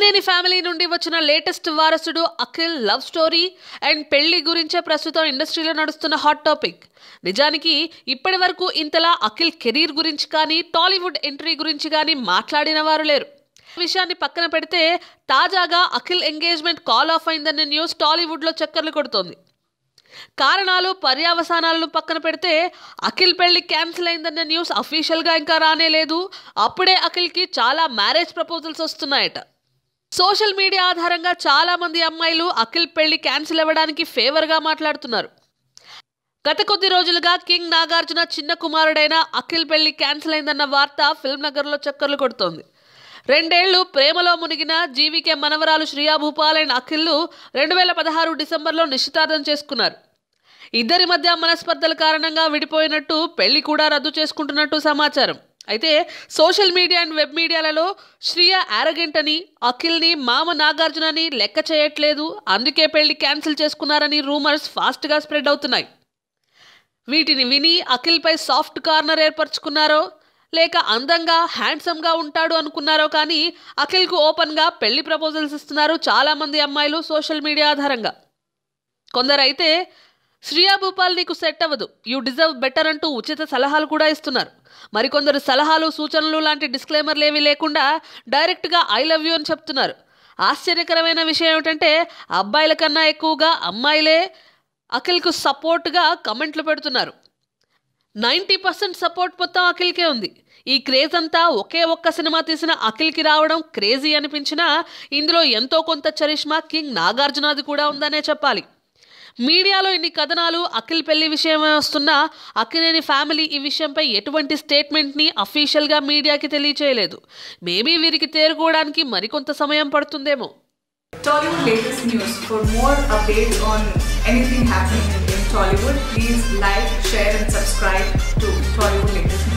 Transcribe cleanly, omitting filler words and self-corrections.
Akkineni family నుండి వచ్చిన latest వారసుడు అఖిల్ లవ్ స్టోరీ అండ్ పెళ్లి గురించే ప్రస్తుతం ఇండస్ట్రీలో నడుస్తున్న హాట్ టాపిక్. నిజానికి ఇప్పటి వరకు ఇంతలా అఖిల్ కెరీర్ గురించి కానీ టాలీవుడ్ ఎంట్రీ గురించి కానీ మాట్లాడిన వారు లేరు. విషయాన్ని పక్కన పెడితే తాజాగా అఖిల్ ఎంగేజ్మెంట్ కాల్ ఆఫ్ అయిందన్న న్యూస్ టాలీవుడ్లో చక్కర్లు కొడుతోంది. కారణాలు పర్యావసానాలను పక్కన పెడితే అఖిల్ పెళ్లి క్యాన్సిల్ అయిందన్న న్యూస్ అఫీషియల్గా ఇంకా రానే లేదు. అప్పుడే అఖిల్కి చాలా మ్యారేజ్ ప్రపోజల్స్ వస్తున్నాయట. సోషల్ మీడియా ఆధారంగా చాలా మంది అమ్మాయిలు అఖిల్ పెళ్లి క్యాన్సిల్ అవ్వడానికి ఫేవర్గా మాట్లాడుతున్నారు. గత కొద్ది రోజులుగా కింగ్ నాగార్జున చిన్న కుమారుడైన అఖిల్ పెళ్లి క్యాన్సిల్ అయిందన్న వార్త ఫిల్మ్ నగర్లో చక్కర్లు కొడుతోంది. 2 ఏళ్లు ప్రేమలో మునిగిన జీవికే మనవరాలు శ్రియా భూపాల్ అండ్ అఖిల్ 2016 డిసెంబర్లో నిశ్చితార్థం చేసుకున్నారు. ఇద్దరి మధ్య మనస్పర్ధల కారణంగా విడిపోయినట్టు, పెళ్లి కూడా రద్దు చేసుకుంటున్నట్టు సమాచారం. అయితే సోషల్ మీడియా అండ్ వెబ్ మీడియాలలో శ్రియా యారగెంట్ అని, అఖిల్ని మామ నాగార్జునని లెక్క చేయట్లేదు, అందుకే పెళ్లి క్యాన్సిల్ చేసుకున్నారని రూమర్స్ ఫాస్ట్గా స్ప్రెడ్ అవుతున్నాయి. వీటిని విని అఖిల్పై సాఫ్ట్ కార్నర్ ఏర్పరచుకున్నారో లేక అందంగా హ్యాండ్సమ్గా ఉంటాడు అనుకున్నారో కానీ అఖిల్కు ఓపెన్గా పెళ్లి ప్రపోజల్స్ ఇస్తున్నారు చాలామంది అమ్మాయిలు సోషల్ మీడియా ఆధారంగా. కొందరైతే శ్రియా భూపాల్ నీకు సెట్ అవ్వదు, యూ డిజర్వ్ బెటర్ అంటూ ఉచిత సలహాలు కూడా ఇస్తున్నారు. మరికొందరు సలహాలు సూచనలు లాంటి డిస్క్లైమర్లు ఏమీ లేకుండా డైరెక్ట్గా ఐ లవ్ యూ అని చెప్తున్నారు. ఆశ్చర్యకరమైన విషయం ఏమిటంటే అబ్బాయిల కన్నా ఎక్కువగా అమ్మాయిలే అఖిల్కు సపోర్ట్గా కమెంట్లు పెడుతున్నారు. 90% సపోర్ట్ మొత్తం అఖిల్కే ఉంది. ఈ క్రేజ్ అంతా ఒకే ఒక్క సినిమా తీసిన అఖిల్కి రావడం క్రేజీ అనిపించినా ఇందులో ఎంతో కొంత చరిష్మా కింగ్ నాగార్జునది కూడా ఉందనే చెప్పాలి. మీడియాలో ఇన్ని కథనాలు అఖిల్ పెళ్లి విషయమే వస్తున్నా అక్కినేని ఫ్యామిలీ ఈ విషయంపై ఎటువంటి స్టేట్మెంట్ని అఫీషియల్గా మీడియాకి తెలియచేయలేదు. మేబీ వీరికి తేరుకోవడానికి మరికొంత సమయం పడుతుందేమో. Tollywood latest news. For more updates on anything happening in Tollywood, please like, share and subscribe to Tollywood latest news.